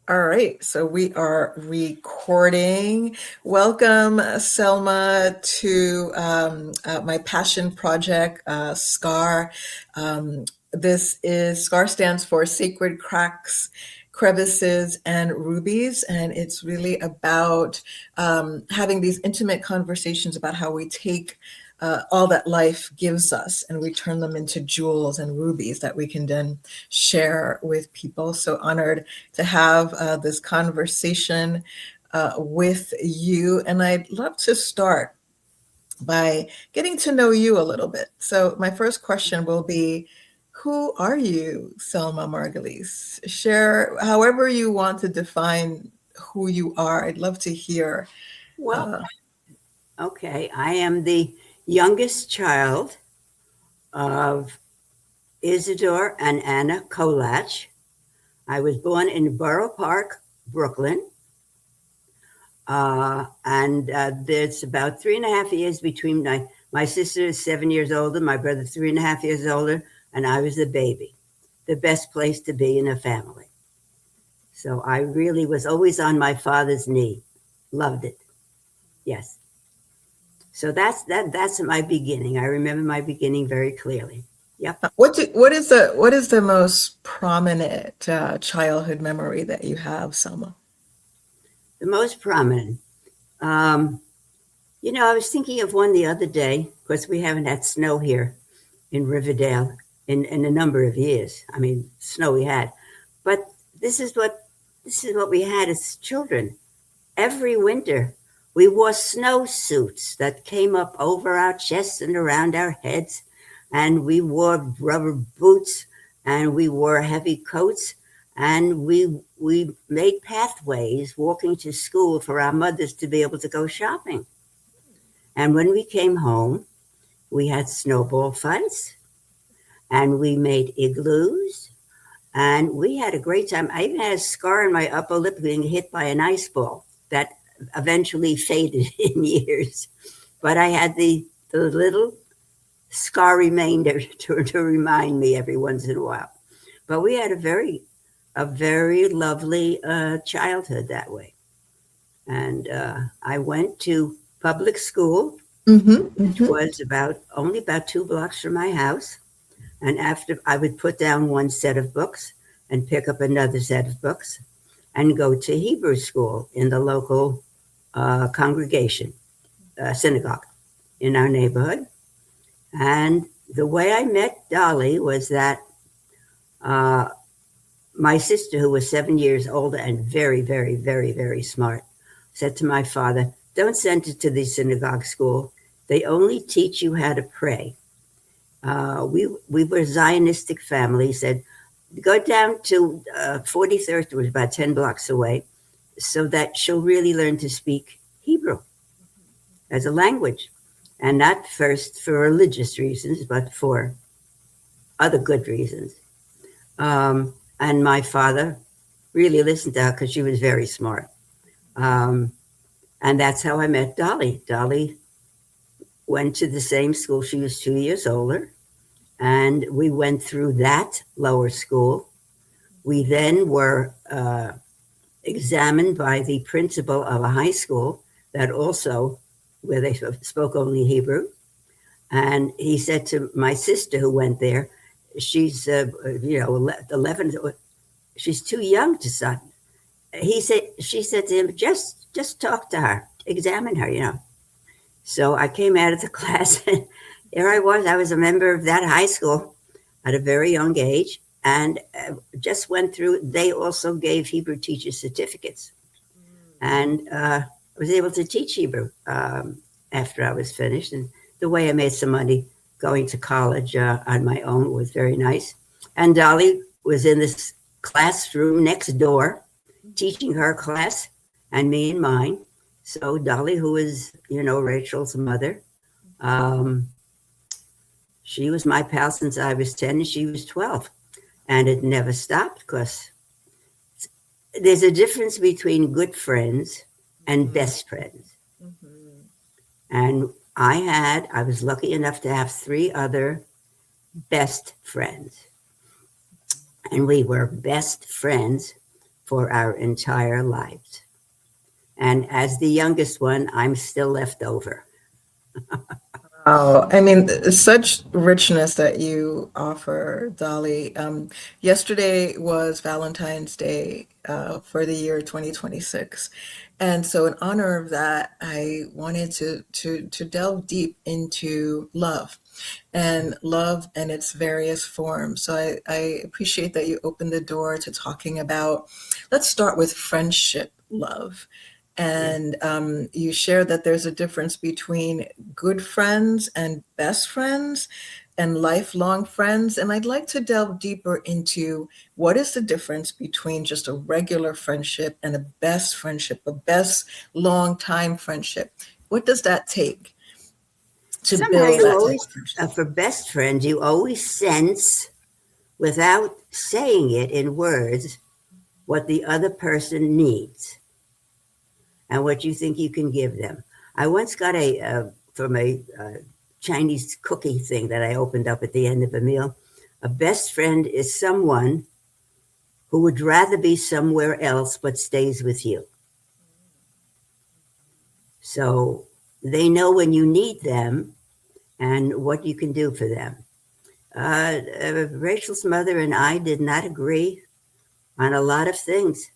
All right, so we are recording. Welcome, Selma, to my passion project, SCAR. This is SCAR stands for Sacred Cracks, Crevices and Rubies, and it's really about having these intimate conversations about how we take all that life gives us and we turn them into jewels and rubies that we can then share with people. So honored to have this conversation with you. And I'd love to start by getting to know you a little bit. So my first question will be, who are you, Selma Margulies? Share however you want to define who you are. I'd love to hear. Well, okay. I am the youngest child of Isidore and Anna Kolach. I was born in Boro Park, Brooklyn. And there's about 3.5 years between my sister is 7 years older, my brother 3.5 years older, and I was the baby. The best place to be in a family. So I really was always on my father's knee. Loved it. Yes. So that's my beginning. I remember my beginning very clearly. Yep. What is the most prominent childhood memory that you have, Selma? The most prominent. I was thinking of one the other day, because we haven't had snow here in Riverdale in a number of years. I mean, snow we had. But this is what we had as children. Every winter, we wore snowsuits that came up over our chests and around our heads. And we wore rubber boots and we wore heavy coats. And we made pathways walking to school for our mothers to be able to go shopping. And when we came home, we had snowball fights and we made igloos and we had a great time. I even had a scar on my upper lip being hit by an ice ball that eventually faded in years. But I had the little scar remainder to remind me every once in a while. But we had a very lovely childhood that way. And I went to public school, which was only about 2 blocks from my house. And after I would put down one set of books and pick up another set of books and go to Hebrew school in the local congregation, synagogue in our neighborhood. And the way I met Dolly was that my sister, who was 7 years older and very, very, very, very smart, said to my father, "Don't send her to the synagogue school. They only teach you how to pray." We were a Zionistic family. He said, "Go down to 43rd, it was about 10 blocks away, so that she'll really learn to speak Hebrew as a language. And not first for religious reasons, but for other good reasons." And my father really listened to her because she was very smart. And that's how I met Dolly. Dolly went to the same school. She was 2 years older. And we went through that lower school. We then were examined by the principal of a high school that also, where they spoke only Hebrew. And he said to my sister who went there, she's 11, she's too young to study. She said to him, just talk to her, examine her. So I came out of the class and there I was a member of that high school at a very young age and just went through. They also gave Hebrew teacher certificates and I was able to teach Hebrew after I was finished. And the way I made some money going to college on my own was very nice. And Dolly was in this classroom next door teaching her class and me and mine. So Dolly, who is, Rachel's mother, she was my pal since I was 10 and she was 12. And it never stopped because there's a difference between good friends and best friends. And I was lucky enough to have 3 other best friends. And we were best friends for our entire lives. And as the youngest one, I'm still left over. Oh, I mean, such richness that you offer, Dolly. Yesterday was Valentine's Day for the year 2026. And so in honor of that, I wanted to delve deep into love and its various forms. So I appreciate that you opened the door to talking about, let's start with friendship love. Yeah. And you shared that there's a difference between good friends and best friends and lifelong friends. And I'd like to delve deeper into what is the difference between just a regular friendship and a best friendship, a best long time friendship. What does that take to Somehow build you that type always, of friendship? for best friends, you always sense, without saying it in words, what the other person needs and what you think you can give them. I once got from a Chinese cookie thing that I opened up at the end of a meal. A best friend is someone who would rather be somewhere else but stays with you. So they know when you need them and what you can do for them. Rachel's mother and I did not agree on a lot of things.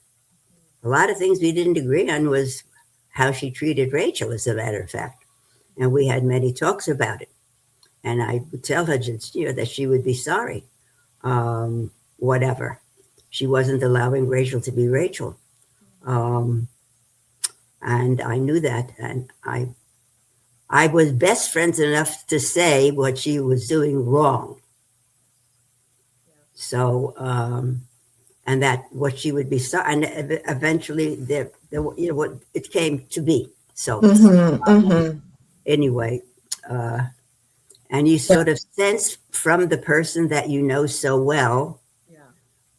A lot of things we didn't agree on was how she treated Rachel, as a matter of fact. And we had many talks about it. And I would tell her just, that she would be sorry. Whatever. She wasn't allowing Rachel to be Rachel. Um, and I knew that. And I was best friends enough to say what she was doing wrong. So, and that what she would be sorry. And eventually, what it came to be. So, Mm-hmm, mm-hmm. anyway, and you Yeah, sort of sense from the person that you know so well yeah.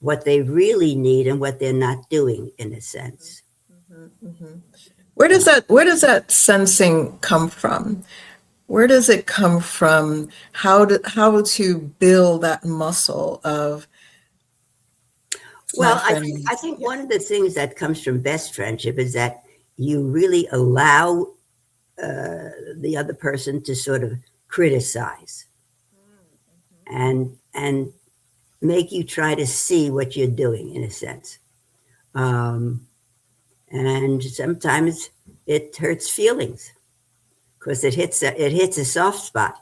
what they really need and what they're not doing, in a sense. Mm-hmm, mm-hmm. Where does that sensing come from? Where does it come from? How to build that muscle of my Well, I friend think I needs me? think Yeah. one of the things that comes from best friendship is that you really allow the other person to sort of criticize and make you try to see what you're doing, in a sense. Um, and sometimes it hurts feelings because it hits a soft spot.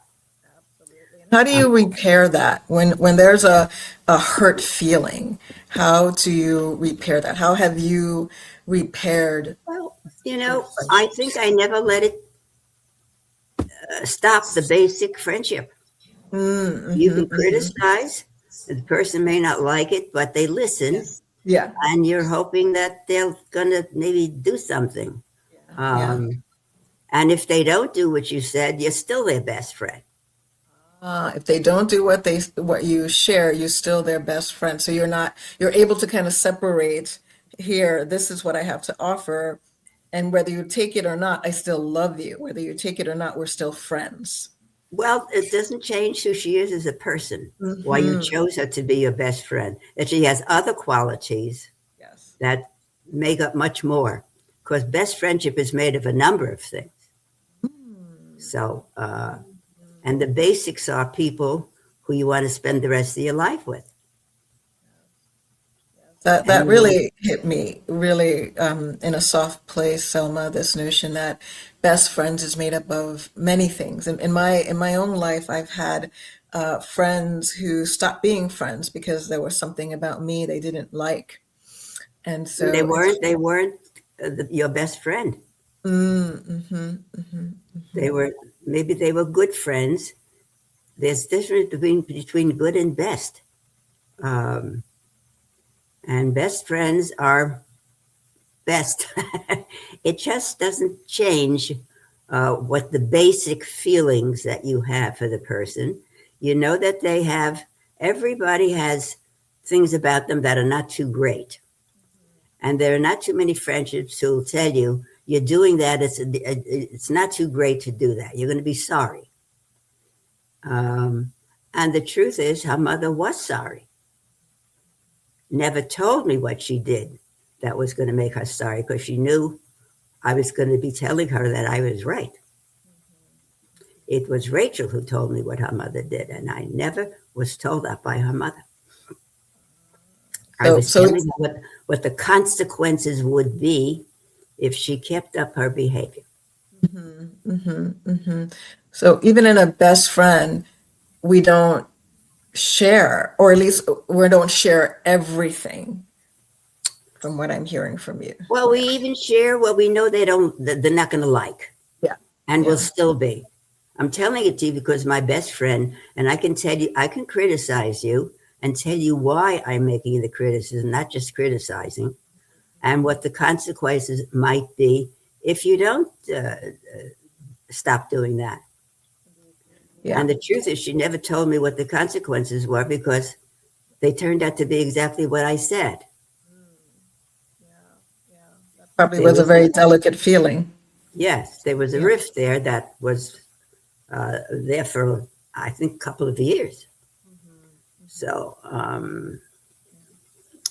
Absolutely. And how do Um, you repair that when there's a hurt feeling? How do you repair that? How have you repaired well, your I think friendships? I never let it stop the basic friendship. You Mm-hmm, can mm-hmm. criticize, the person may not like it, but they Yeah. listen, Yeah. and you're hoping that they're gonna maybe do something. Yeah. Um, and if they don't do what you said, you're still their best friend. If they don't do what you share, you're still their best friend. So you're able to kind of separate here, this is what I have to offer. And whether you take it or not, I still love you. Whether you take it or not, we're still friends. Well, it doesn't change who she is as a person, why you Hmm. chose her to be your best friend. That she has other qualities Yes. that make up much more, because best friendship is made of a number of things. Hmm. So, and the basics are people who you want to spend the rest of your life with. That And you want, really hit me really in a soft place, Selma. This notion that best friends is made up of many things. And in my own life, I've had friends who stopped being friends because there was something about me they didn't like, and they so it's weren't, they weren't your best friend. They were, maybe they were good friends. There's difference between good and best. Um, and best friends are best. It just doesn't change what the basic feelings that you have for the person. You know that everybody has things about them that are not too great. And there are not too many friendships who will tell you, you're doing that, it's not too great to do that. You're going to be sorry. Um, and the truth is, her mother was sorry. Never told me what she did, that was going to make her sorry, because she knew I was going to be telling her that I was right. It was Rachel who told me what her mother did, and I never was told that by her mother. I So, was so telling her what the consequences would be if she kept up her behavior. mhm, mhm, mhm. So even in a best friend, we don't share, or at least we don't share everything from what I'm hearing from you. Well, we Yeah. even share what we know they're not going to like, Yeah. and will Yeah. still be. I'm telling it to you because my best friend, and I can tell you, I can criticize you and tell you why I'm making the criticism, not just criticizing, and what the consequences might be if you don't stop doing that. Yeah. And the truth is, she never told me what the consequences were because they turned out to be exactly what I said. Probably There was a was, very delicate feeling. yes, there was a Yeah. rift there that was there for, I think, a couple of years. So, And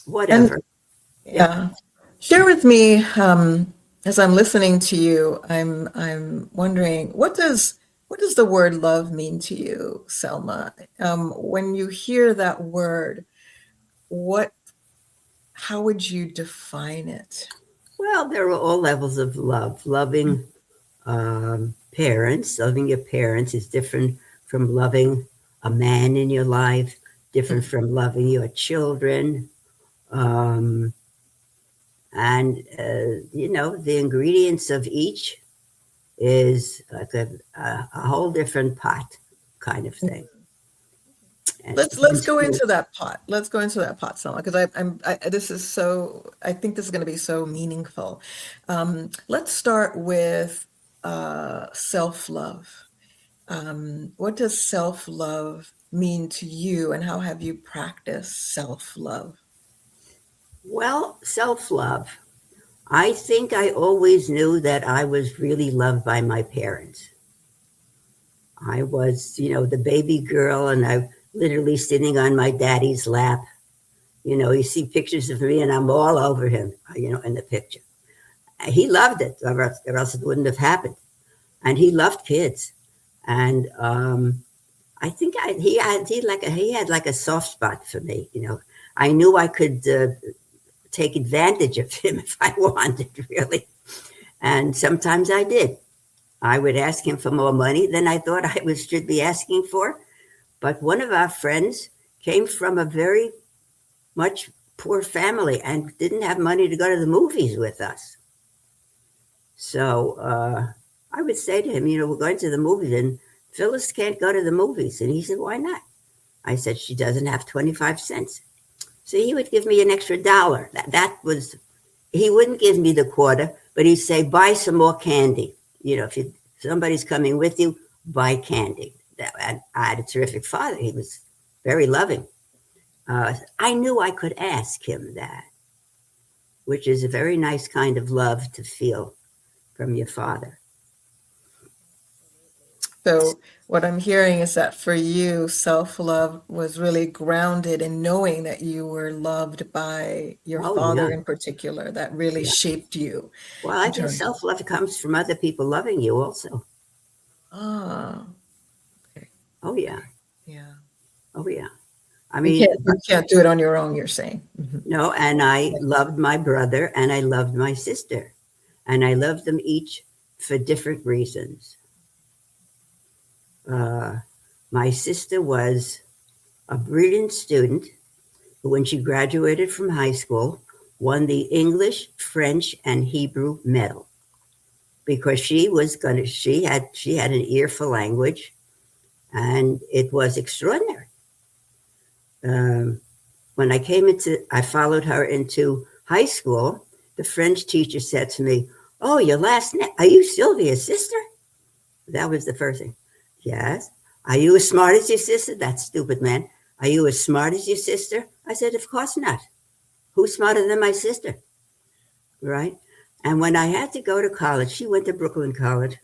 whatever. Yeah. yeah, share with me, as I'm listening to you, I'm wondering what does the word love mean to you, Selma? When you hear that word, what how would you define it? Well, there are all levels of love. Loving parents, loving your parents is different from loving a man in your life, different from loving your children. Um, and, the ingredients of each is like a whole different pot kind of thing. And it Let's depends go who. into that pot. Let's go into that pot, Selma, because this is so. I think this is going to be so meaningful. Let's start with self-love. What does self-love mean to you, and how have you practiced self-love? Well, self love. I think I always knew that I was really loved by my parents. I was, the baby girl, and I literally sitting on my daddy's lap. You see pictures of me, and I'm all over him, in the picture. He loved it, or else it wouldn't have happened. And he loved kids. And I think he had like a soft spot for me. I knew I could take advantage of him if I wanted, really. And sometimes I did. I would ask him for more money than I thought should be asking for. But one of our friends came from a very much poor family and didn't have money to go to the movies with us. So I would say to him, we're going to the movies, and Phyllis can't go to the movies. And he said, why not? I said, she doesn't have 25 cents. So he would give me an extra $1. He wouldn't give me the quarter, but he'd say, buy some more candy. If somebody's coming with you, buy candy. And I had a terrific father. He was very loving. I knew I could ask him that, which is a very nice kind of love to feel from your father. So what I'm hearing is that for you, self-love was really grounded in knowing that you were loved by your Oh, yeah. father in particular, that really Yeah. shaped you Well, I in think terms of, self love comes from other people loving you also. ah, okay, Oh, yeah. yeah. Oh, yeah. I mean, You can't do it on your own, you're saying. Mhm. no, and I loved my brother and I loved my sister, and I loved them each for different reasons. Uh, my sister was a brilliant student who, when she graduated from high school, won the English, French, and Hebrew medal because she had an ear for language, and it was extraordinary. Um, when I followed her into high school. The French teacher said to me, "Oh, your last name? Are you Sylvia's sister?" That was the first thing. Yes. Are you as smart as your sister? That stupid man. Are you as smart as your sister? I said, of course not. Who's smarter than my sister? Right. And when I had to go to college, she went to Brooklyn College,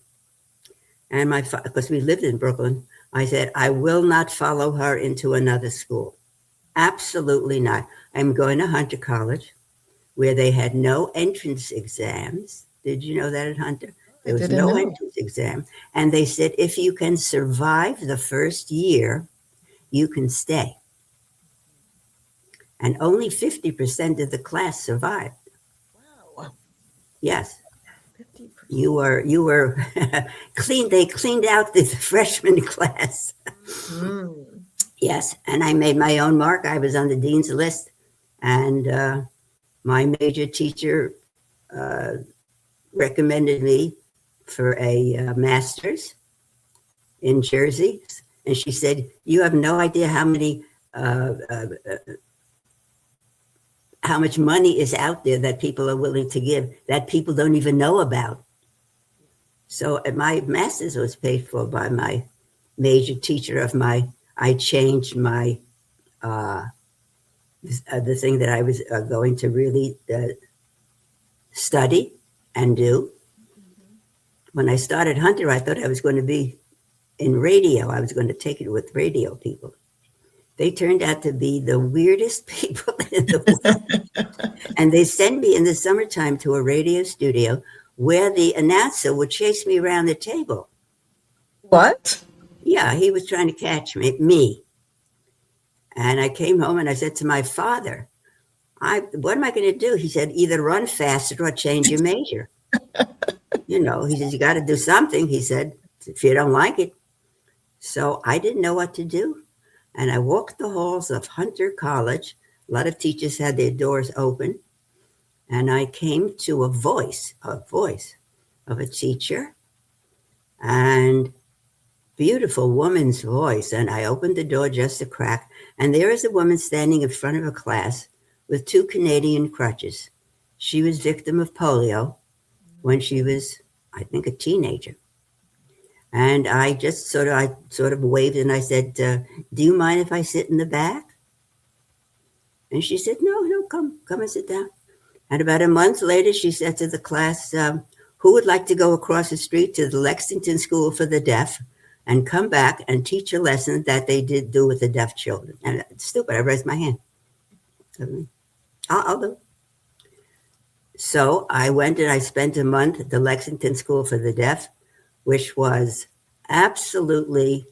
and because we lived in Brooklyn, I said, I will not follow her into another school. Absolutely not. I'm going to Hunter College. where they had no entrance exams. Did you know that at Hunter? I There was didn't no know. entrance exam. And they said, if you can survive the first year, you can stay. And only 50% of the class survived. Wow. Yes. 50%. You were clean. They cleaned out the freshman class. Mm. Yes. And I made my own mark. I was on the dean's list. And my major teacher uh, recommended me for a master's in Jersey. And she said, you have no idea uh, uh, how much money is out there that people are willing to give that people don't even know about. So my master's was paid for by my major teacher of my, I changed my, uh, the thing that I was going to really study and do. When I started Hunter, I thought I was going to be in radio. I was going to take it with radio people. They turned out to be the weirdest people in the world. And they sent me in the summertime to a radio studio where the announcer would chase me around the table. What? Yeah, he was trying to catch me. And I came home and I said to my father, what am I going to do? He said, either run faster or change your major. He says, you got to do something. He said, if you don't like it. So I didn't know what to do. And I walked the halls of Hunter College. A lot of teachers had their doors open. And I came to a voice of a teacher, and beautiful woman's voice. And I opened the door just a crack. And there is a woman standing in front of a class with 2 Canadian crutches. She was victim of polio when she was, I think, a teenager. And I just sort of waved and I said, do you mind if I sit in the back? And she said, no, come and sit down. And about a month later, she said to the class, who would like to go across the street to the Lexington School for the Deaf and come back and teach a lesson that they did do with the deaf children? And it's stupid. I raised my hand. I'll do it. So I went and I spent a month at the Lexington School for the Deaf, which was absolutely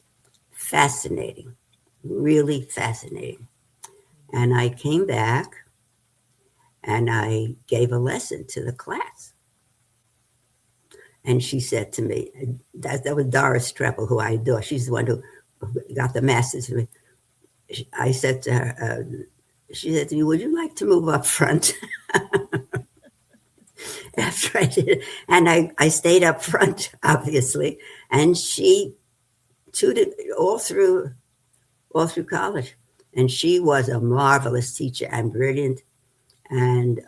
fascinating, really fascinating. And I came back and I gave a lesson to the class. And she said to me, that was Doris Treppel, who I adore. She's the one who got the master's. I said to her, she said to me, would you like to move up front? After I did it. And I stayed up front, obviously. And she tutored all through college. And she was a marvelous teacher and brilliant. And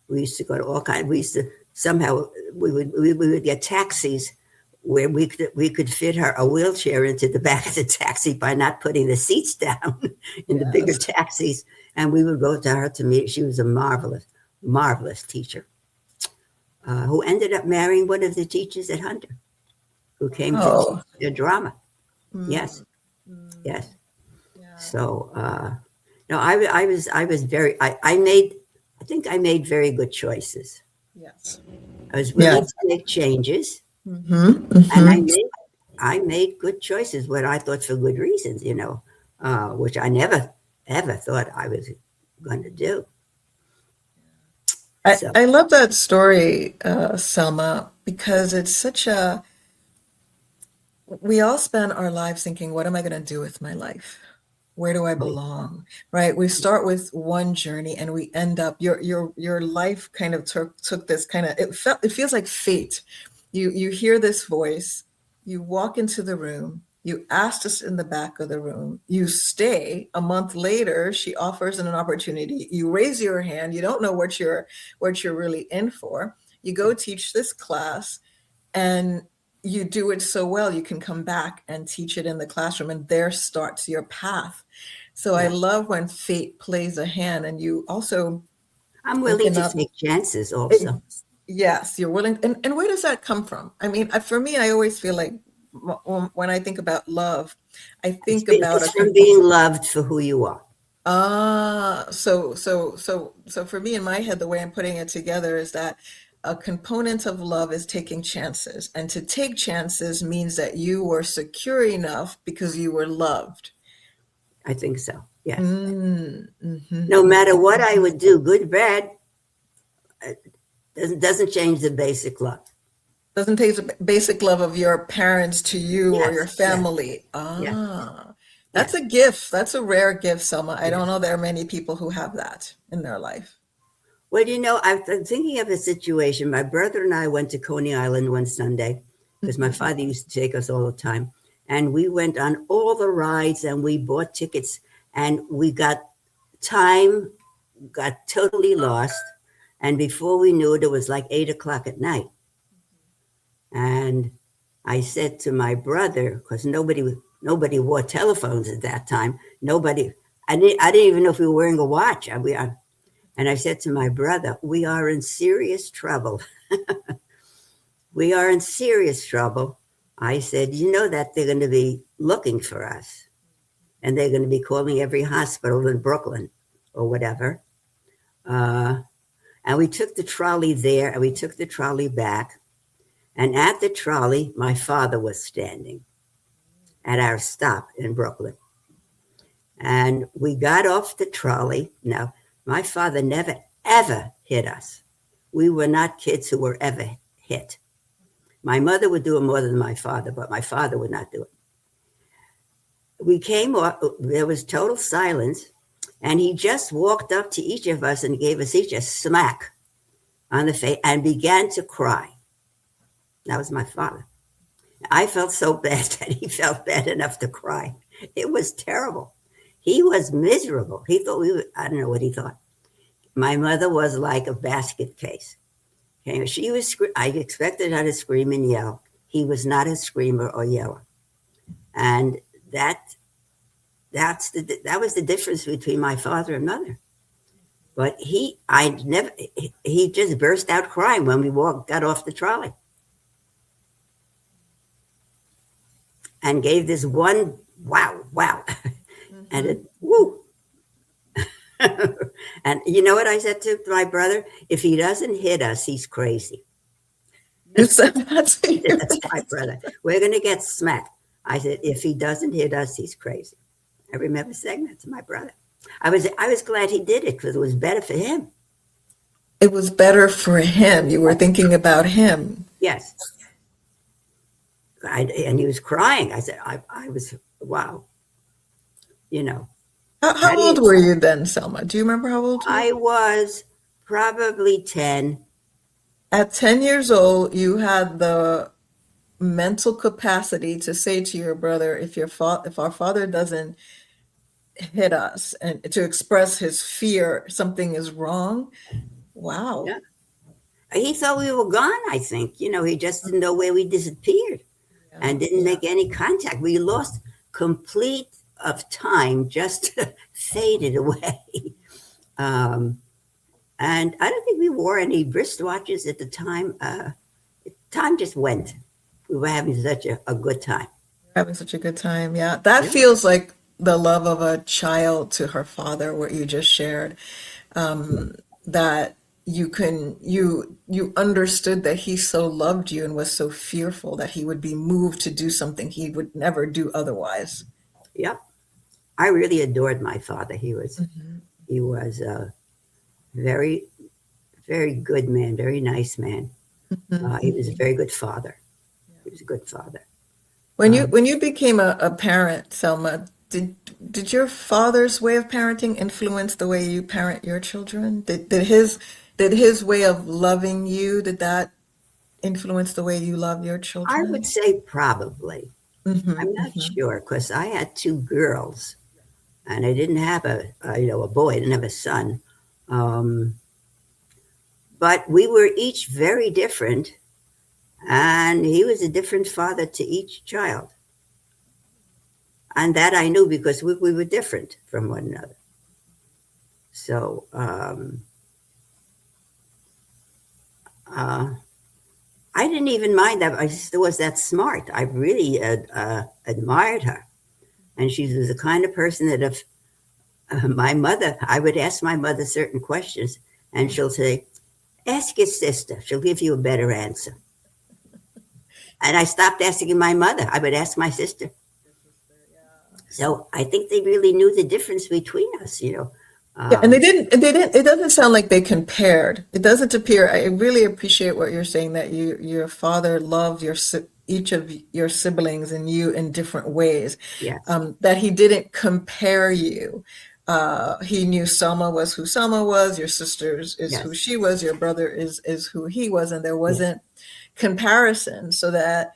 we used to go to all kinds. We used to somehow we would get taxis where we could fit her a wheelchair into the back of the taxi by not putting the seats down in the bigger taxis. And we would go to her to meet. She was a marvelous teacher who ended up marrying one of the teachers at Hunter, who came to teach drama. Yes. Yeah. So I think I made very good choices. Yes. I was willing to make changes, and I made good choices when I thought for good reasons, which I never ever thought I was going to do. I love that story, Selma, because it's such we all spend our lives thinking, what am I going to do with my life? Where do I belong? Right? We start with one journey and we end up, your life kind of took this kind of, it feels like fate. You hear this voice, you walk into the room, you ask us in the back of the room, you stay. A month later, she offers an opportunity. You raise your hand. You don't know what you're really in for. You go teach this class, and you do it so well, you can come back and teach it in the classroom, and there starts your path. So I love when fate plays a hand, and you also. I'm willing to take chances also. Yes, you're willing. And where does that come from? I mean, for me, I always feel like when I think about love, I think about it's from being loved for who you are. So for me in my head, the way I'm putting it together is that a component of love is taking chances. And to take chances means that you were secure enough because you were loved. I think so. Yes. Mm, mhm, No matter mhm. what I would do, good, bad, doesn't change the basic love. Doesn't take the basic love of your parents to you or your Yes. Yes. family. Yes. That's Yes. a gift. That's a rare gift, Selma. I It don't is. know there are many people who have that in their life. Well, I'm thinking of a situation. My brother and I went to Coney Island one Sunday because my Mhm. father used to take us all the time. And we went on all the rides and we bought tickets and we got time, got totally lost. And before we knew it, it was like 8 o'clock at night. And I said to my brother, because nobody wore telephones at that time. Nobody, I didn't even know if we were wearing a watch. And I said to my brother, we are in serious trouble. We are in serious trouble. I said, you know that they're going to be looking for us and they're going to be calling every hospital in Brooklyn or whatever. Uh, and we took the trolley there and we took the trolley back. And at the trolley, my father was standing at our stop in Brooklyn. And we got off the trolley. Now, my father never, ever hit us. We were not kids who were ever hit. My mother would do it more than my father, but my father would not do it. We came off, there was total silence, and he just walked up to each of us and gave us each a smack on the face and began to cry. That was my father. I felt so bad that he felt bad enough to cry. It was terrible. He was miserable. He thought I don't know what he thought. My mother was like a basket case. Okay, I expected her to scream and yell. He was not a screamer or yeller. And that that was the difference between my father and mother. But he just burst out crying when we got off the trolley and gave this one wow, wow. And Mhm. it, woo. And you know what I said to my brother? If he doesn't hit us, he's crazy. You said that to I said, you. that's my brother. We're going to get smacked. I said, if he doesn't hit us, he's crazy. I remember saying that to my brother. I was glad he did it because it was better for him. It was better for him. You were thinking about him. Yes. And he was crying. I said, I was, wow, you know, how How do old you, were you then, Selma? Do you remember how old you were? I was probably 10. At 10 years old, you had the mental capacity to say to your brother, if our father doesn't hit us, and to express his fear, something is wrong. Wow. Yeah. He thought we were gone, I think. He just didn't know where we disappeared Yeah, and didn't yeah. make any contact. We lost complete of time, just faded away. Um, and I don't think we wore any wristwatches at the time. Time just went. We were having such a good time. Having such a good time. Yeah. That Yeah, feels like the love of a child to her father, what you just shared. That you understood that he so loved you and was so fearful that he would be moved to do something he would never do otherwise. yeah. I really adored my father. Mhm, He was a very, very good man, very nice man. mhm, He was a mhm. very good father. He was a good father. Um, When you became a parent, Selma, did your father's way of parenting influence the way you parent your children? Did his way of loving you, did that influence the way you love your I would children? say probably. Hmm, I'm not hmm. sure because I had two girls and I didn't have a boy. I didn't have a son. Um, but we were each very different, and he was a different father to each child. And that I knew because we were different from one another. So uh, I didn't even mind that my sister was that smart. I really admired her. And she was the kind of person that if my mother, I would ask my mother certain questions, and she'll say, ask your sister. She'll give you a better answer. And I stopped asking my mother. I would ask my sister. So I think they really knew the difference between us, you know. Yeah, and Um, it doesn't sound like they compared. It doesn't appear, I really appreciate what you're saying, that your father loved each of your siblings and you in different ways. yes, That he didn't compare you. He knew Selma was who Selma was, your sisters is who yes, she was, your brother is who he was, and there yes. wasn't comparison, so that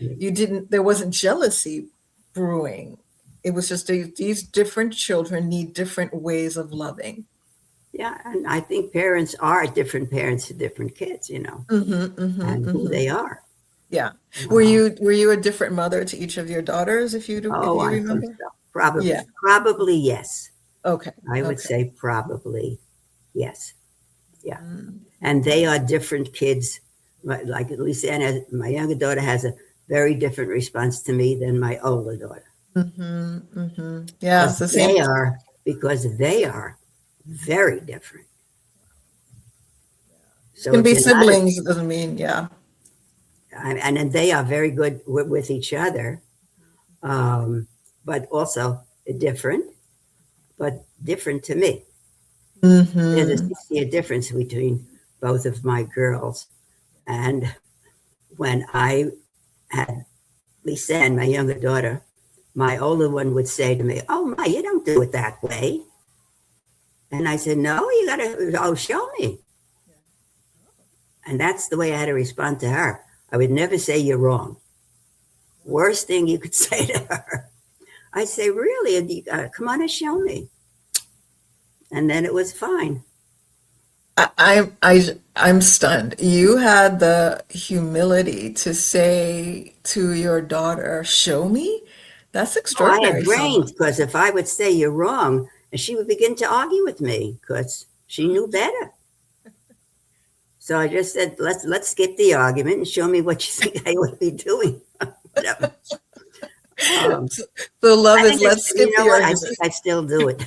there wasn't jealousy brewing. It was just these different children need different ways of loving. Yeah, and I think parents are different parents to different kids, you know, and who Hmm. they are. Yeah. Uh, Were you a different mother to each of your daughters, if oh, you I think remember? so. Probably, Yeah. probably yes. Okay. I would Okay. say probably yes. Yeah, and Mm-hmm. they are different kids. Like at least Anna, my younger daughter has a very different response to me than my older daughter, Mm-hmm. Mm-hmm. Yeah, it's the same. because they are very different. So Can it's be not a, siblings, it doesn't mean, yeah. and then they are very good with each other, um, but also different, but different to me. There's a Mm-hmm. 6 year difference between both of my girls. And when I had Lisa and my younger daughter, my older one would say to me, oh, Ma, you don't do it that way. And I said, no, you got to, oh, show me. And that's the way I had to respond to her. I would never say you're wrong. Worst thing you could say to her. I'd say, really? Come on and show me. And then it was fine. I'm stunned. You had the humility to say to your daughter, "Show me." That's Oh, I had extraordinary, brains Selma. because if I would say you're wrong, and she would begin to argue with me because she knew better. So I just said, let's skip the argument and show me what you think I would be doing. Whatever. Um, The love I is think let's you skip know the what? I argument. think I still do it.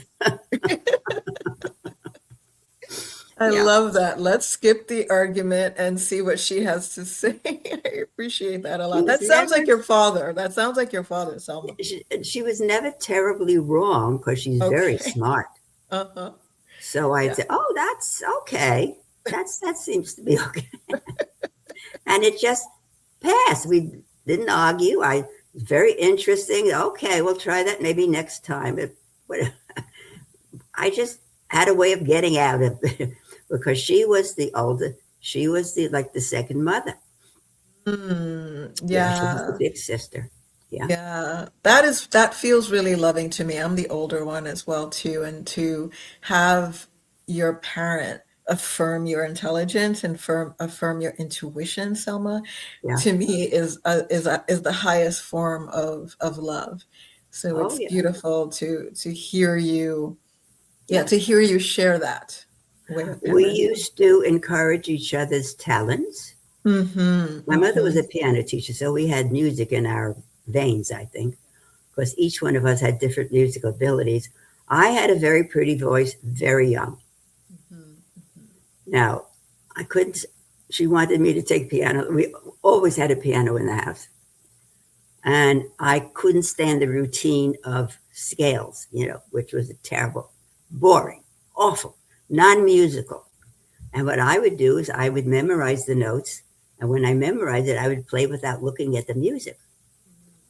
I Yeah. love that. Let's skip the argument and see what she has to say. I appreciate that a She lot. was That sounds never like your father. That sounds like your father, Selma. she was never terribly wrong because she's very Okay. smart. Uh-huh. So I'd Yeah. say, oh, that's okay. That seems to be okay. And it just passed. We didn't argue. I very interesting. Okay, we'll try that maybe next time. I just had a way of getting out of it because she was the older. She was the like the second mother. Yeah, she was the Yeah. big sister. Yeah. Yeah, that feels really loving to me. I'm the older one as well too, and to have your parent affirm your intelligence and affirm your intuition, Selma, Yeah. to me is the highest form of love. So Oh it's yeah. beautiful to hear you, yeah, Yeah. to hear you share that with a We parent. used to encourage each other's talents. Mm-hmm, My mother was mm-hmm, a piano teacher, so we had music in our veins, I think, because each one of us had different musical abilities. I had a very pretty voice, very young. mm-hmm, Now, I couldn't, she wanted me to take piano. We always had a piano in the house. And I couldn't stand the routine of scales, you know, which was terrible, boring, awful, non musical. And what I would do is I would memorize the notes. And when I memorized it, I would play without looking at the music.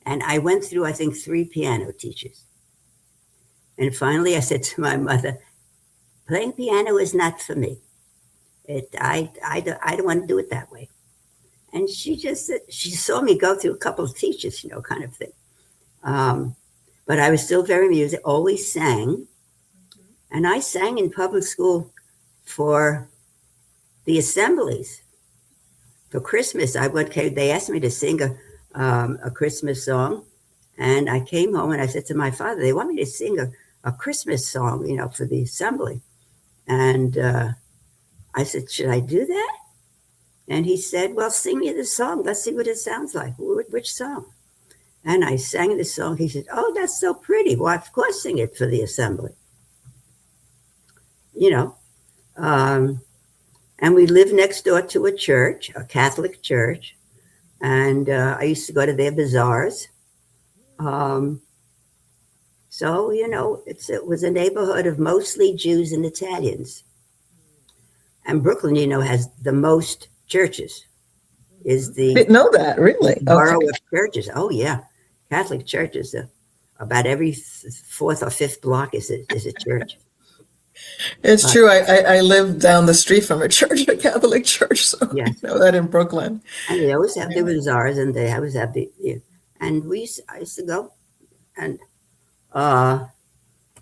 And I went through, I think, 3 piano teachers. And finally, I said to my mother, playing piano is not for me. I don't want to do it that way. And she just said, she saw me go through a couple of teachers, you know, kind of thing. Um, but I was still very music, always sang. And I sang in public school for the assemblies. For Christmas, they asked me to sing a Christmas song. And I came home and I said to my father, they want me to sing a Christmas song, you know, for the assembly. And I said, should I do that? And he said, well, sing me the song. Let's see what it sounds like. Which song? And I sang the song. He said, oh, that's so pretty. Well, of course, sing it for the assembly. you know, um, and we lived next door to a church, a Catholic church, and I used to go to their bazaars. Um, so it was a neighborhood of mostly Jews and Italians, and Brooklyn, has the most churches. Is I the didn't know that, is really. the Okay. borough of churches? Oh yeah, Catholic churches. About every fourth or fifth block is a church. It's But true. I live down the street from a church, a Catholic church, so I yes, know that in Brooklyn. and they always have Yeah. their bazaars, and they always have and I used to go, and uh,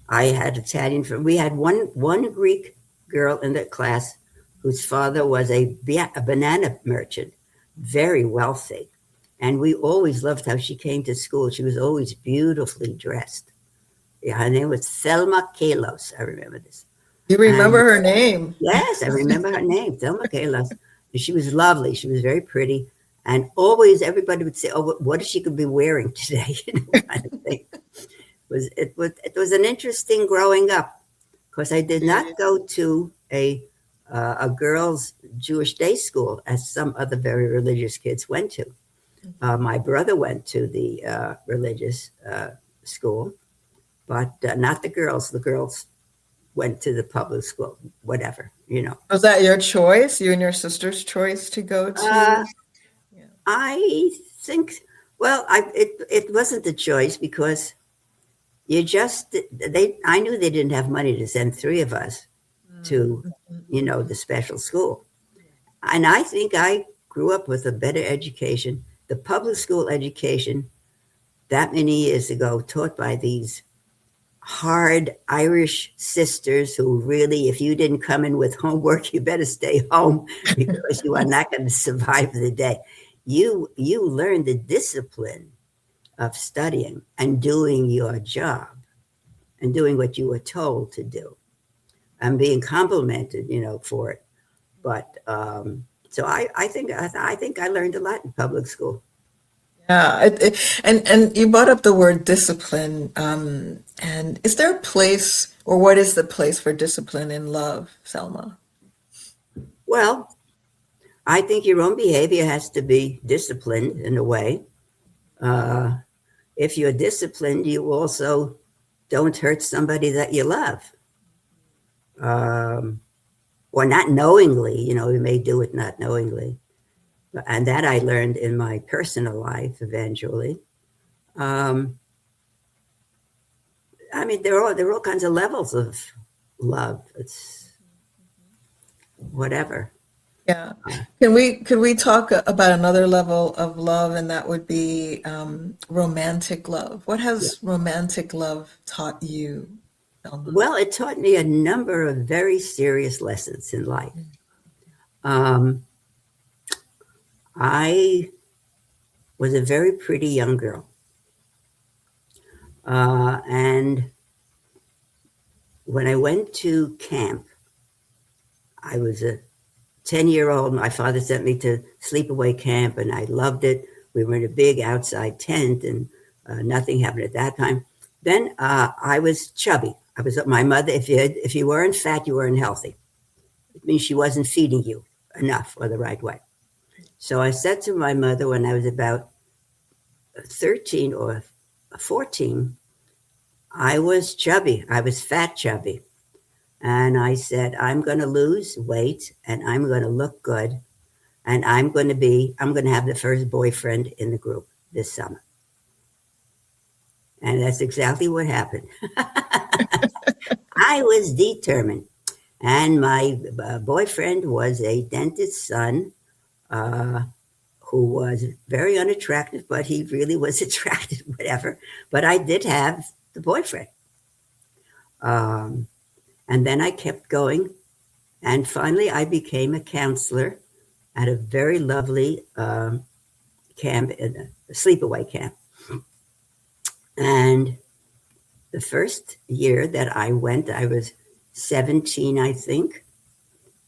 I had Italian from. We had one Greek girl in the class whose father was a banana merchant, very wealthy, and we always loved how she came to school. She was always beautifully dressed. Yeah, her name was Selma Kalos. I remember this. You And remember her name? yes, I remember her name, Selma Kalos. And she was lovely. She was very pretty. And always everybody would say, "Oh, what is she could be wearing today?" Kind of thing. It was an interesting growing up because I did not go to a girls' Jewish day school as some other very religious kids went to. My brother went to the religious school, but not the girls. The girls went to the public school, whatever. Was that your choice? You and your sister's choice to go Uh, to? Yeah. I think, well, it wasn't the choice because you just they. I knew they didn't have money to send three of us Mm, to, mhm, the special school, and I think I grew up with a better education. The public school education that many years ago, taught by these hard Irish sisters who really, if you didn't come in with homework, you better stay home because you are not going to survive the day. You learn the discipline of studying and doing your job and doing what you were told to do and being complimented, for it. But so I think I learned a lot in public school. Yeah, and you brought up the word discipline. And is there a place, or what is the place for discipline in love, Selma? Well, I think your own behavior has to be disciplined in a way. Uh, if you're disciplined, you also don't hurt somebody that you love. Um, or not knowingly, you may do it not knowingly. And that I learned in my personal life eventually. Um, I mean, there are all kinds of levels of love. It's whatever. Yeah. Uh, Could we talk about another level of love, and that would be romantic love? What yeah. has romantic love taught you, Selma? Well, it taught me a number of very serious lessons in life. Um, I was a very pretty young girl. And when I went to camp, I was a 10-year-old. My father sent me to sleepaway camp, and I loved it. We were in a big outside tent, and nothing happened at that time. Then I was chubby. I was my mother. If you weren't fat, you weren't healthy. It means she wasn't feeding you enough or the right way. So I said to my mother when I was about 13 or 14, I was chubby. I was fat chubby. And I said, I'm going to lose weight and I'm going to look good. And I'm going to have the first boyfriend in the group this summer. And that's exactly what happened. I was determined. And my boyfriend was a dentist's son uh, who was very unattractive, but he really was attractive, whatever. But I did have the boyfriend. Um, and then I kept going. And finally, I became a counselor at a very lovely camp, a sleepaway camp. And the first year that I went, I was 17, I think.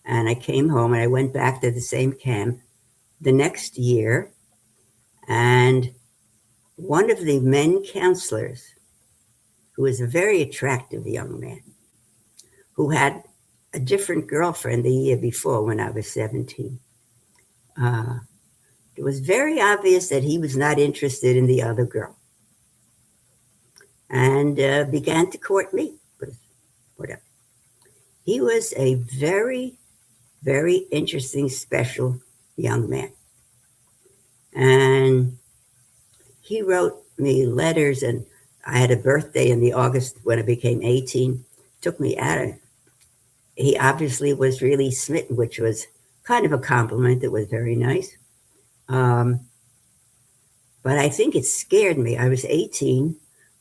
And I came home and I went back to the same camp the next year. And one of the men counselors, who was a very attractive young man, who had a different girlfriend the year before when I was 17. It was very obvious that he was not interested in the other girl and began to court me. But whatever. He was a very, very interesting, special young man. And he wrote me letters, and I had a birthday in the August when I became 18. Took me out. He obviously was really smitten, which was kind of a compliment. It was very nice. But I think it scared me. I was 18,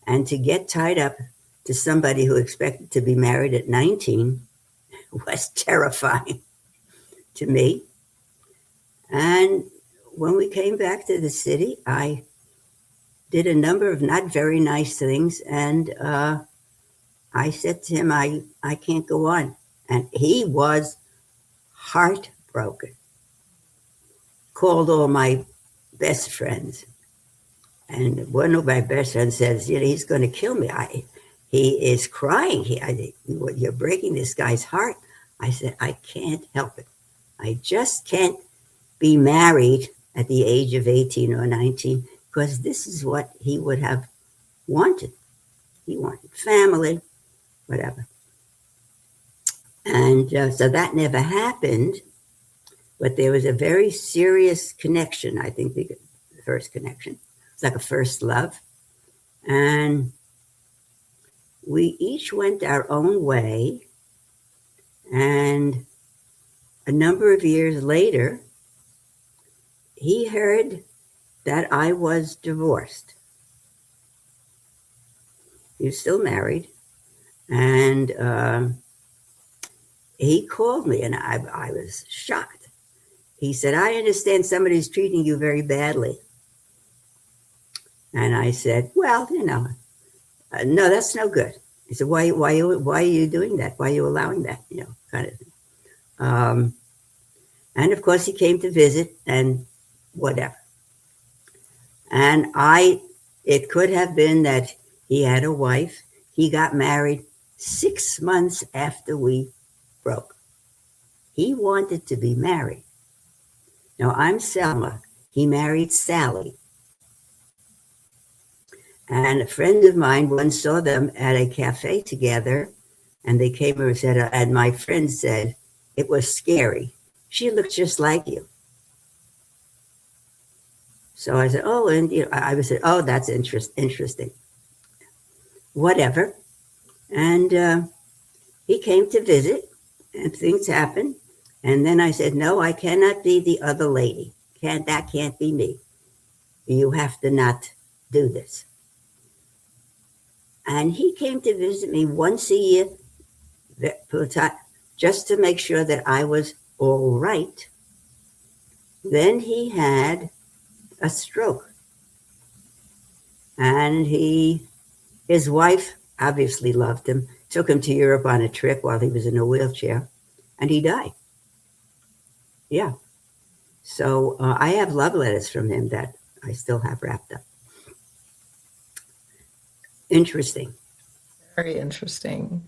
and to get tied up to somebody who expected to be married at 19 was terrifying to me. And when we came back to the city, I did a number of not very nice things, and I said to him, I can't go on. And he was heartbroken. Called all my best friends. And one of my best friends says, he's going to kill me. He is crying. You're breaking this guy's heart. I said, I can't help it. I just can't be married at the age of 18 or 19 because this is what he would have wanted. He wanted family, whatever. And so that never happened, but there was a very serious connection, I think the first connection. It's like a first love. And we each went our own way. And a number of years later, he heard that I was divorced. He was still married. And he called me, and I was shocked. He said, I understand somebody's treating you very badly. And I said, well, no, that's no good. He said, why are you doing that? Why are you allowing that? Kind of thing. And of course, he came to visit and whatever. And it could have been that he had a wife. He got married 6 months after we broke. He wanted to be married. Now, I'm Selma. He married Sally. And a friend of mine once saw them at a cafe together, and they came over and said, and my friend said, it was scary. She looked just like you. So I said, oh, and I said, oh, that's interesting. Whatever. And he came to visit, and things happened. And then I said, no, I cannot be the other lady. That can't be me. You have to not do this. And he came to visit me once a year, just to make sure that I was all right. Then he had a stroke. And his wife obviously loved him, took him to Europe on a trip while he was in a wheelchair, and he died. Yeah. So I have love letters from him that I still have wrapped up. Interesting. Very interesting.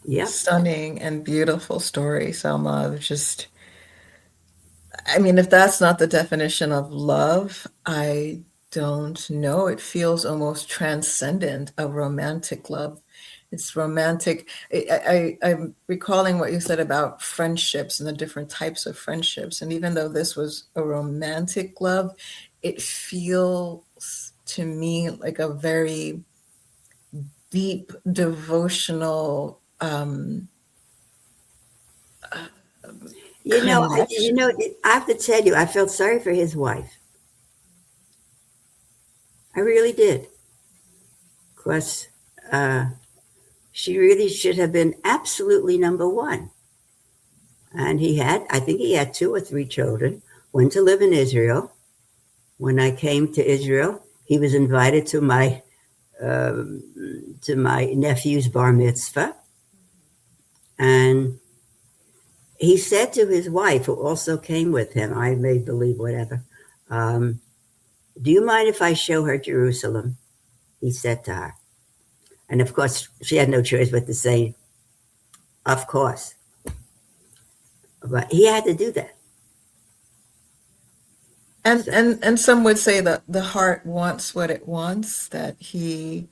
Yeah. Stunning and beautiful story, Selma. If that's not the definition of love, I don't know. It feels almost transcendent, a romantic love. It's romantic. I'm recalling what you said about friendships and the different types of friendships. And even though this was a romantic love, it feels to me like a very deep devotional connection. I have to tell you, I felt sorry for his wife. I really did. Because she really should have been absolutely number one. And I think he had 2 or 3 children, went to live in Israel. When I came to Israel, he was invited to my nephew's bar mitzvah. And he said to his wife, who also came with him, I made believe whatever, do you mind if I show her Jerusalem? He said to her. And of course, she had no choice but to say, of course. But he had to do that. And So and some would say that the heart wants what it wants, that he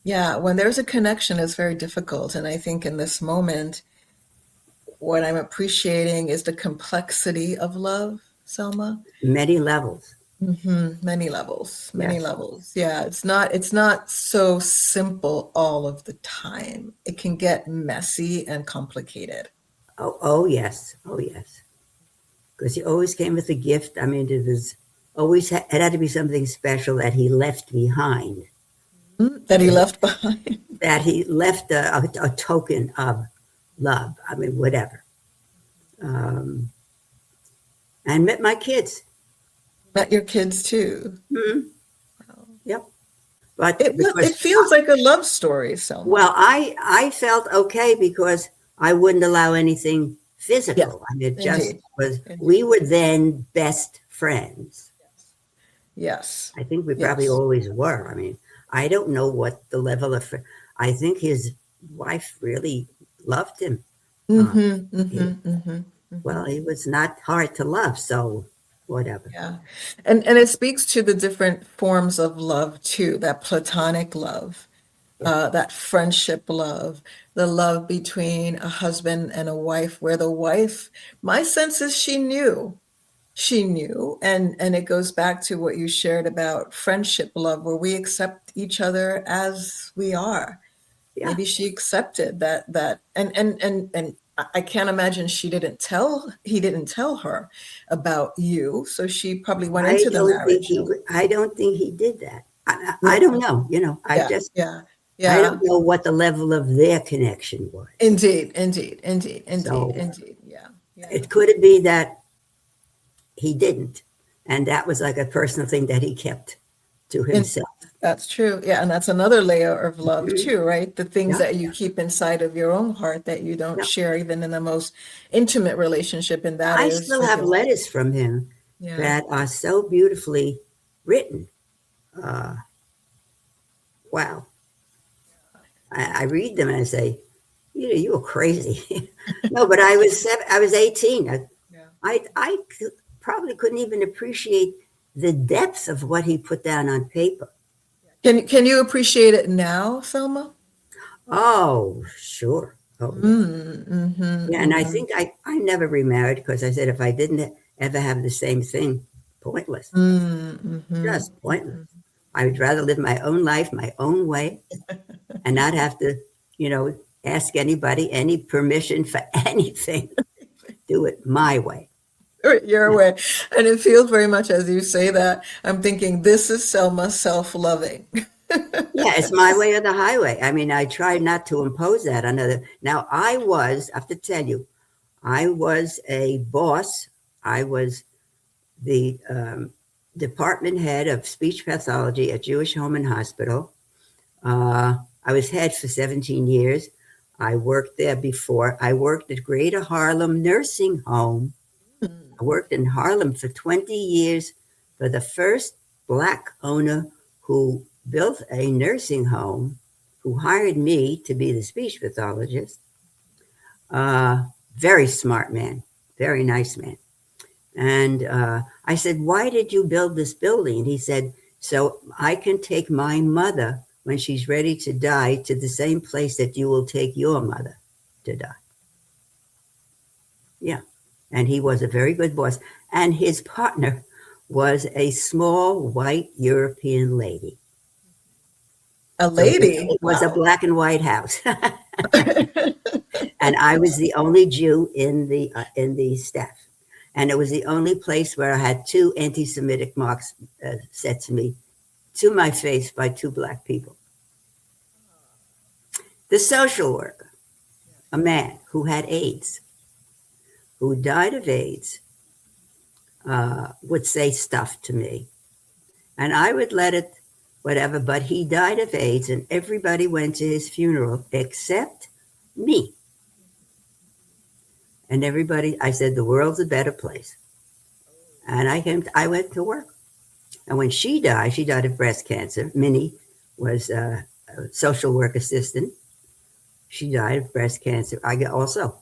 yeah, when there's a connection, it's very difficult. And I think in this moment, what I'm appreciating is the complexity of love, Selma. many levels. Many levels, many Yes. levels. Yeah, it's not so simple all of the time. It can get messy and complicated. Oh yes. Oh yes. Because he always came with a gift. I mean, it was always it had to be something special that he left behind. That he left behind. That he left a token of love. I mean, whatever. Um, and met my kids. Met your kids too. Mhm. Yep. But It because feels like a love story, Selma. well, I felt okay because I wouldn't allow anything Yes, physical. I mean, it just indeed. was. Indeed. We were then best friends. Yes. I think we probably Yes. always were. I mean, I don't know what the level of. I think his wife really loved him. Uh, Mm-hmm. he, Mm-hmm. Mm-hmm. well, Mm-hmm. he was not hard to love, so whatever. Yeah. And it speaks to the different forms of love too, that platonic love, Yeah, that friendship love, the love between a husband and a wife, where the wife, my sense is she knew, and it goes back to what you shared about friendship love, where we accept each other as we are. yeah. Maybe she accepted that and I can't imagine he didn't tell her about you, so she probably went into the marriage knowing. I don't think he did that. I Yeah, don't know. You know, yeah, yeah, I don't yeah. know what the level of their connection was. Indeed, indeed, indeed, indeed, So indeed. Yeah, yeah. it could be that he didn't, and that was like a personal thing that he kept to And himself. that's true. Yeah, and that's another layer of love Mhm. too, right? The things Yeah, that you keep inside of your own heart that you don't yeah. share even in the most intimate relationship, and that I is still with have your wife. letters from him Yeah. that are so beautifully written. Uh, wow. I read them and I say, you know, you were crazy. No, but I was 18. Yeah. I probably couldn't even appreciate the depth of what he put down on paper. Can you appreciate it now, Selma? Oh, sure. Oh, yeah. Mm-hmm, Yeah, and I mm-hmm, think I never remarried because I said if I didn't ever have the same thing, pointless, mm-hmm, just pointless. I would rather live my own life, my own way, and not have to, you know, ask anybody any permission for anything. Do it my way. your Yeah, way. And it feels very much as you say that. I'm thinking this is Selma self-loving. yeah, it's my way or the highway. I mean, I try not to impose that on other. Now, I have to tell you, I was a boss. I was the department head of speech pathology at Jewish Home and Hospital. I was head for 17 years. I worked there before. I worked at Greater Harlem Nursing Home. I worked in Harlem for 20 years for the first Black owner who built a nursing home, who hired me to be the speech pathologist. Uh, Very smart man, very nice man. And I said, why did you build this building? And he said, so I can take my mother when she's ready to die to the same place that you will take your mother to die. Yeah. And he was a very good boss. And his partner was a small white European lady. A So lady. it was a Wow. black and white house. And I was the only Jew in the staff. And it was the only place where I had two anti-Semitic marks said to my face by two black people. The social worker, a man who had AIDS, who died of AIDS, would say stuff to me, and I would let it, whatever. But he died of AIDS, and everybody went to his funeral except me. And everybody, I said, the world's a better place. And I went to work. And when she died of breast cancer. Minnie was a social work assistant. She died of breast cancer. I get also.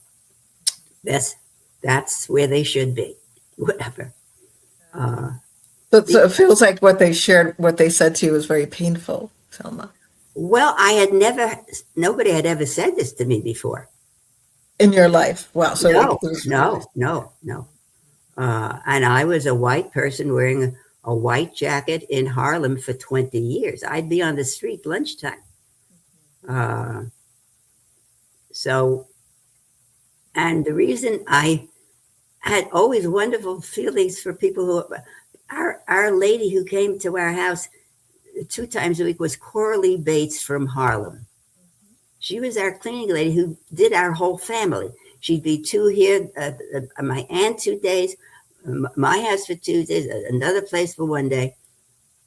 That's where they should be. Whatever. Uh, So the it feels like what they shared, what they said to you was very painful, Selma, Well, I had never. Nobody had ever said this to me before. in your life. Wow. So like No, there's really. no, no, no. And I was a white person wearing a white jacket in Harlem for 20 years. I'd be on the street lunchtime. Uh, so, and the reason I had always wonderful feelings for people who, our lady who came to our house 2 times a week was Coralie Bates from Harlem. She was our cleaning lady who did our whole family. She'd be two here, my aunt 2 days, my house for 2 days, another place for 1 day.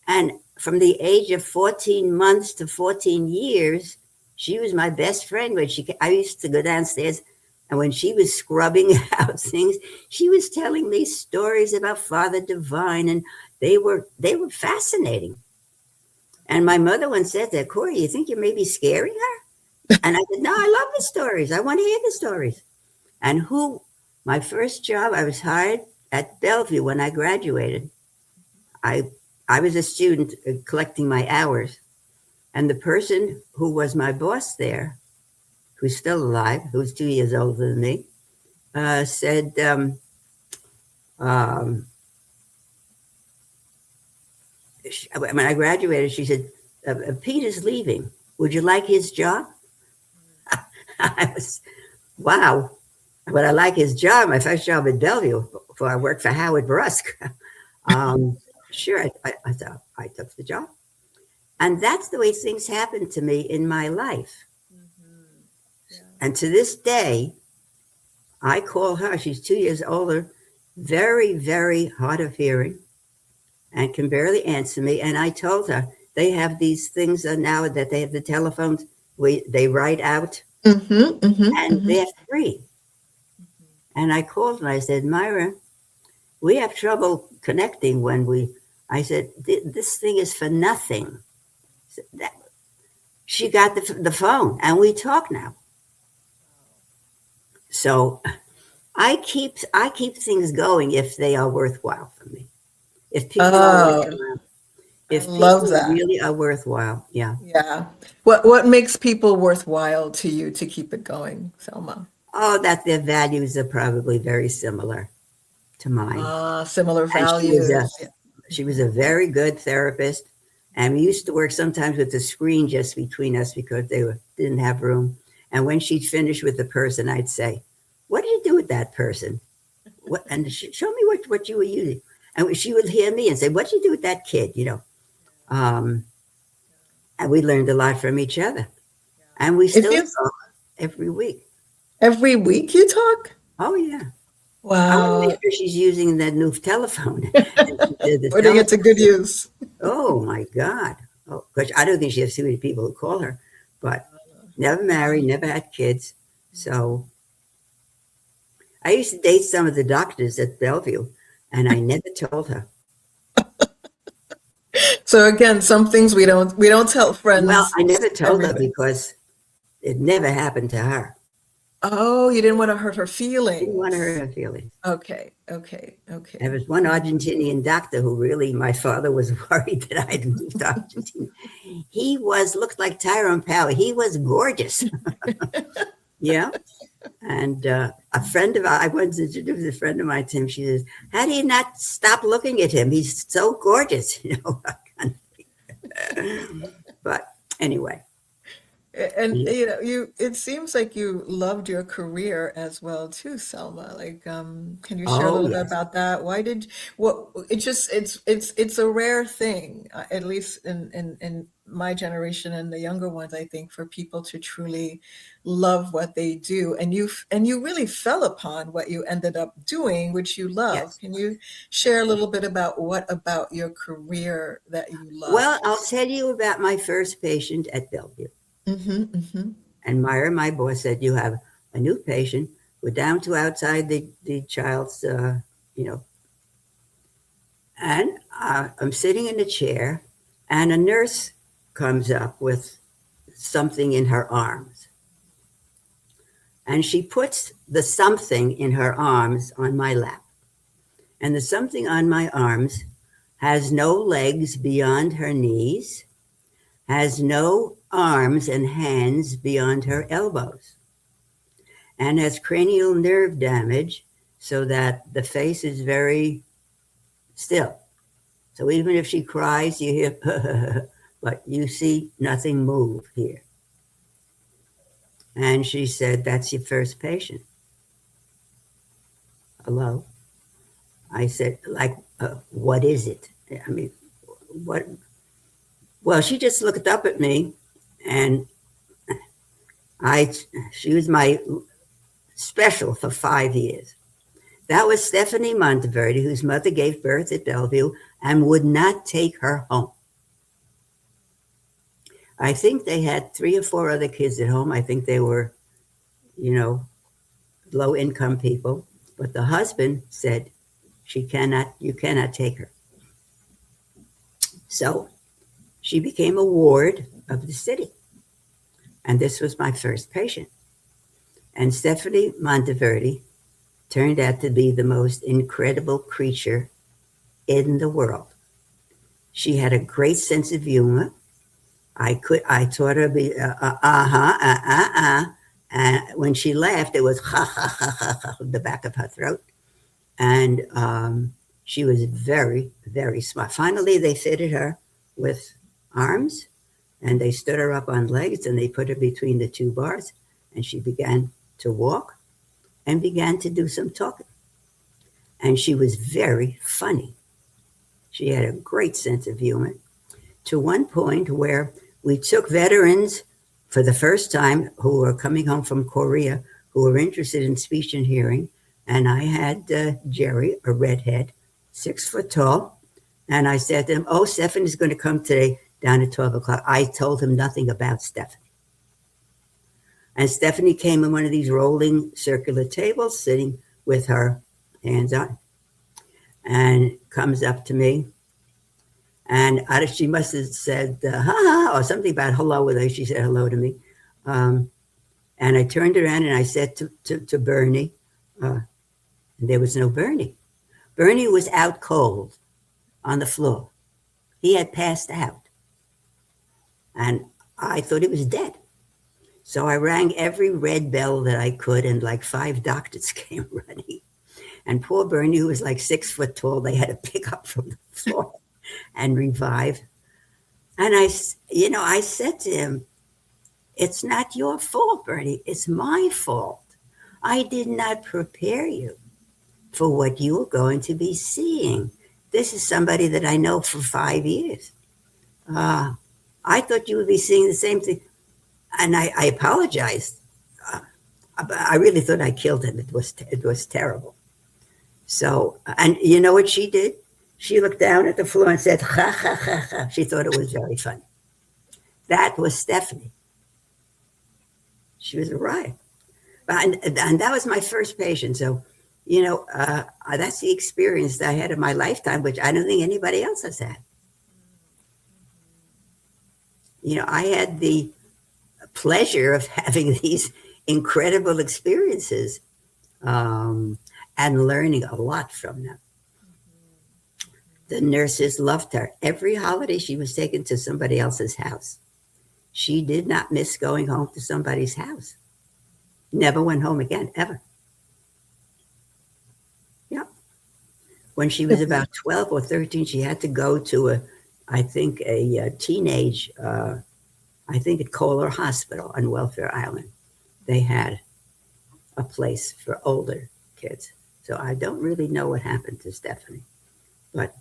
And from the age of 14 months to 14 years, she was my best friend. I used to go downstairs, and when she was scrubbing out things, she was telling me stories about Father Divine, and they were fascinating. And my mother once said that, Corey, you think you're maybe scaring her? And I said, no, I love the stories. I want to hear the stories. And my first job, I was hired at Bellevue when I graduated. I was a student collecting my hours. And the person who was my boss there, who's still alive, who's 2 years older than me, said, when I graduated, she said, Peter's leaving. Would you like his job? I was, wow. Would I like his job? My first job at Bellevue, before I worked for Howard Brusk. Sure, I took the job. And that's the way things happened to me in my life. Mm-hmm. Yeah. And to this day, I call her, she's 2 years older, very, very hard of hearing and can barely answer me. And I told her, they have these things now that they have the telephones, they write out, and they're free. And I called and I said, Myra, we have trouble connecting I said, this thing is for nothing. She got the phone and we talk now. So I keep things going if they are worthwhile for me. If people are working around. If people really are worthwhile, yeah. Yeah. What makes people worthwhile to you to keep it going, Selma? Oh, that their values are probably very similar to mine. Similar values. She was a very good therapist. And we used to work sometimes with the screen just between us because didn't have room. And when she'd finish with the person, I'd say, what did you do with that person? And show me what you were using. And she would hear me and say, what did you do with that kid? And we learned a lot from each other. And we still talk every week. Every week you talk? Oh, yeah. Wow. I want to make sure she's using that new telephone. Putting it to good use. Oh, my God. Oh, because I don't think she has too many people who call her. But never married, never had kids. So I used to date some of the doctors at Bellevue, and I never told her. So again, some things we don't tell friends. Well, I never told her because it never happened to her. Oh, you didn't want to hurt her feelings. Didn't want to hurt her feelings. Okay. There was one Argentinian doctor who really, my father was worried that I'd moved to Argentina. He looked like Tyrone Power. He was gorgeous. Yeah. And I once introduced a friend of mine to him. She says, how do you not stop looking at him? He's so gorgeous, But anyway. And it seems like you loved your career as well too, Selma. Like, can you share a little bit about that? It's a rare thing, at least in my generation and the younger ones, I think, for people to truly love what they do. And you really fell upon what you ended up doing, which you love. Yes. Can you share a little bit about what about your career that you love? Well, I'll tell you about my first patient at Bellevue. And Myra, my boss, said, you have a new patient. We're down to outside the child's, And I'm sitting in a chair, and a nurse comes up with something in her arms. And she puts the something in her arms on my lap. And the something on my arms has no legs beyond her knees, has no arms and hands beyond her elbows, and has cranial nerve damage so that the face is very still. So even if she cries, you hear, but you see nothing move here. And she said, "That's your first patient." Hello? I said, like, what is it? I mean, what? Well, she just looked up at me, and she was my special for 5 years. That was Stephanie Monteverdi, whose mother gave birth at Bellevue and would not take her home. I think they had 3 or 4 other kids at home. I think they were, low income people. But the husband said, you cannot take her. So she became a ward of the city. And this was my first patient. And Stephanie Monteverdi turned out to be the most incredible creature in the world. She had a great sense of humor. I taught her and when she laughed, it was ha ha ha ha ha the back of her throat. And she was very, very smart. Finally, they fitted her with arms, and they stood her up on legs, and they put her between the 2 bars, and she began to walk and began to do some talking. And she was very funny. She had a great sense of humor, to one point where we took veterans for the first time who were coming home from Korea, who were interested in speech and hearing. And I had Jerry, a redhead, 6 foot tall. And I said to him, "Oh, Stephanie's going to come today down at 12 o'clock. I told him nothing about Stephanie. And Stephanie came in one of these rolling circular tables, sitting with her hands on, and comes up to me. And she must have said, ha ha, or something about hello with her. She said hello to me. And I turned around and I said to Bernie, and there was no Bernie. Bernie was out cold on the floor. He had passed out. And I thought he was dead. So I rang every red bell that I could, and like 5 doctors came running. And poor Bernie, who was like 6 foot tall, they had to pick up from the floor and revive. And I said to him, "It's not your fault, Bernie. It's my fault. I did not prepare you for what you are going to be seeing. This is somebody that I know for 5 years. I thought you would be seeing the same thing." And I apologized. I really thought I killed him. It was terrible. So, and you know what she did? She looked down at the floor and said, "Ha, ha, ha, ha." She thought it was very funny. That was Stephanie. She was a riot. And that was my first patient. So, that's the experience that I had in my lifetime, which I don't think anybody else has had. I had the pleasure of having these incredible experiences and learning a lot from them. The nurses loved her. Every holiday she was taken to somebody else's house. She did not miss going home to somebody's house. Never went home again, ever. Yeah. When she was about 12 or 13, she had to go to a teenage, at Kohler Hospital on Welfare Island. They had a place for older kids. So I don't really know what happened to Stephanie. But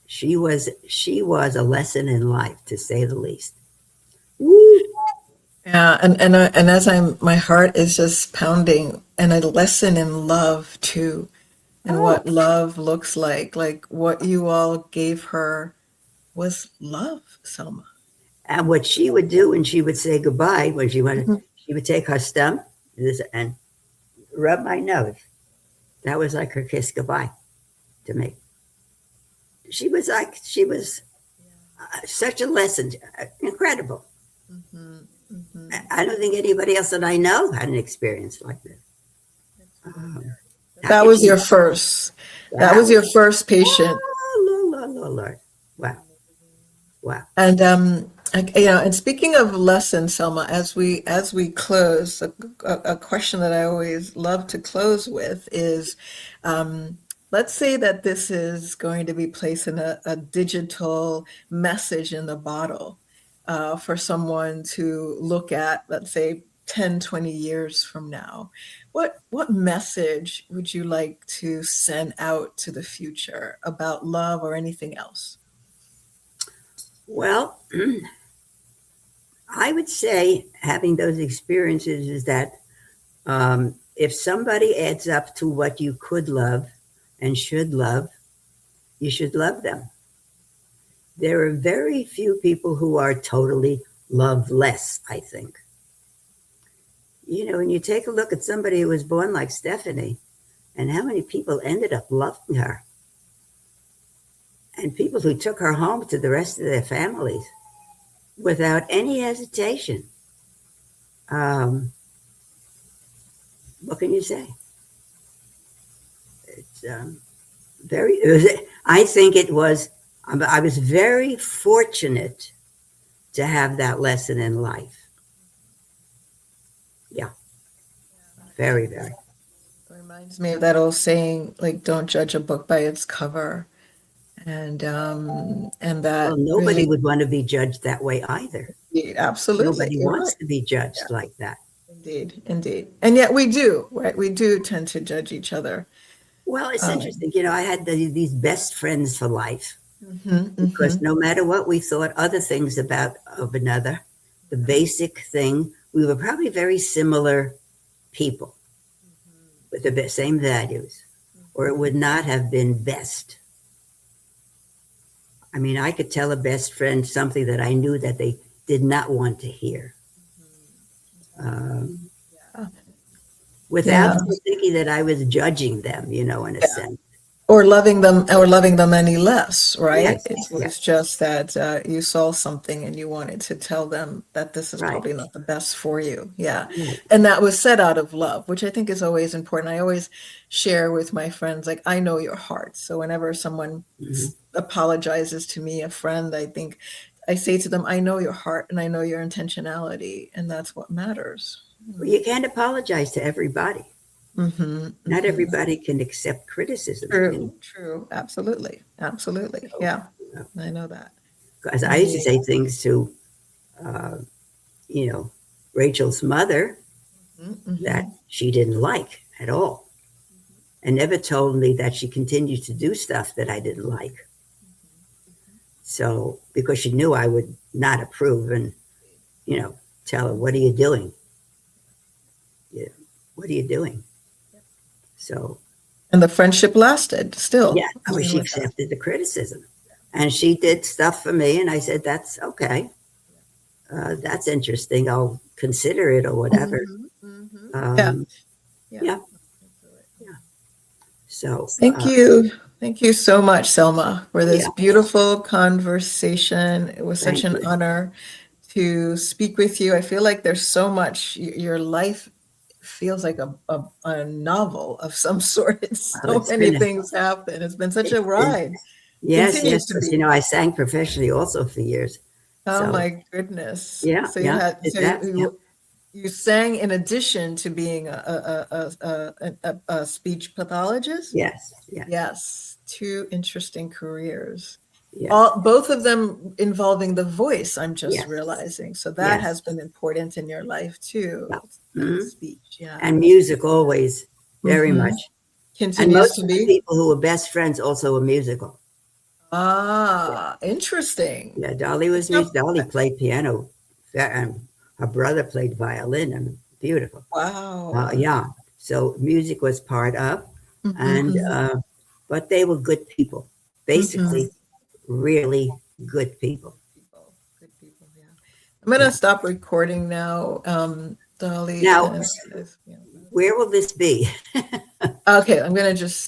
she was a lesson in life, to say the least. Woo! Yeah, and as my heart is just pounding, and a lesson in love too, and what love looks like what you all gave her was love, Selma. And what she would do when she would say goodbye, when she would take her stump and rub my nose. That was like her kiss goodbye to me. She was such a lesson, incredible. Mm-hmm. Mhm. I don't think anybody else that I know had an experience like this. Um, how That could was you? your first. That That was was, your first patient. oh, Lord. Wow. Wow. And and speaking of lessons, Selma, as we close, a question that I always love to close with is, um, let's say that this is going to be placed in a digital message in the bottle for someone to look at, let's say 10, 20 years from now. What message would you like to send out to the future about love or anything else? Well, I would say having those experiences is that if somebody adds up to what you could love and should love, you should love them. There are very few people who are totally loveless, I think. You know, when you take a look at somebody who was born like Stephanie and how many people ended up loving her, and people who took her home to the rest of their families without any hesitation. Um, what can you say? It's very, I think it was, I was very fortunate to have that lesson in life. Yeah, very, very. It reminds me of that old saying, like, don't judge a book by its cover. And Well, that nobody really, would want to be judged that way either. absolutely, Nobody you're right. wants to be Yeah, judged like that. indeed, indeed. And yet we do, right? We do tend to judge each other. Well, it's Um, interesting. You know, I had these best friends for life because mhm. no matter what we thought other things about of another, the basic thing, we were probably very similar people with the same values, or it would not have been best. I mean, I could tell a best friend something that I knew that they did not want to hear, um, Yeah, without yeah. thinking that I was judging them, you know, in a sense. Or loving them any less, right? Yes, It yeah, was just that you saw something and you wanted to tell them that this is right, probably not the best for you. Yeah. right. And that was said out of love, which I think is always important. I always share with my friends, like, I know your heart. So whenever someone Hmm. apologizes to me, a friend, I think I say to them, I know your heart and I know your intentionality, and that's what matters. Well, you can't apologize to everybody. Mm-hmm, Not mm-hmm. everybody can accept criticism, you know. True, true. Absolutely. Absolutely. So, Yeah. I know that. because I used to Indeed. say things to, uh, you know, Rachel's mother that Mhm. she didn't like at all, and never told me that she continued to do stuff that I didn't like. So, because she knew I would not approve and, you know, tell her, what are you doing? Yeah, what are you doing? So, And the friendship lasted still, yeah, I mean, even she with that. accepted the criticism. And she did stuff for me, and I said, that's okay. That's interesting. I'll consider it or whatever. Mhm, mhm. Yeah, Um, yeah. yeah, yeah. So, Thank you. Thank you so much, Selma, for this yeah, beautiful conversation. It was such thank an you. honor to speak with you. I feel like there's so much, your life feels like a novel of some sort. It's Well, so many things happen. It's been such a it's been, ride. yes, Continues yes, to because, you be. know, I sang professionally also for years. Oh So, my goodness. yeah, So yeah, did that. Yeah, you sang in addition to being a speech pathologist? yes, yes, Yes, two interesting careers. yes, All both of them involving the voice, I'm just yes, realizing. So that yes. has been important in your life too. Yeah. That Mhm. speech, yeah. And music always, very Hmm. much. And Continues most to of the be. people who were best friends also were musical. Ah, interesting. Yeah, Dolly was So, music. Dolly played piano, and her brother played violin, and beautiful. wow. Yeah, so music was part of, and Hmm. but they were good people. Hmm. Basically, really good people. People, good people. Yeah. I'm gonna Yeah. stop recording now, Dolly. Now, And where will this be? okay, I'm gonna just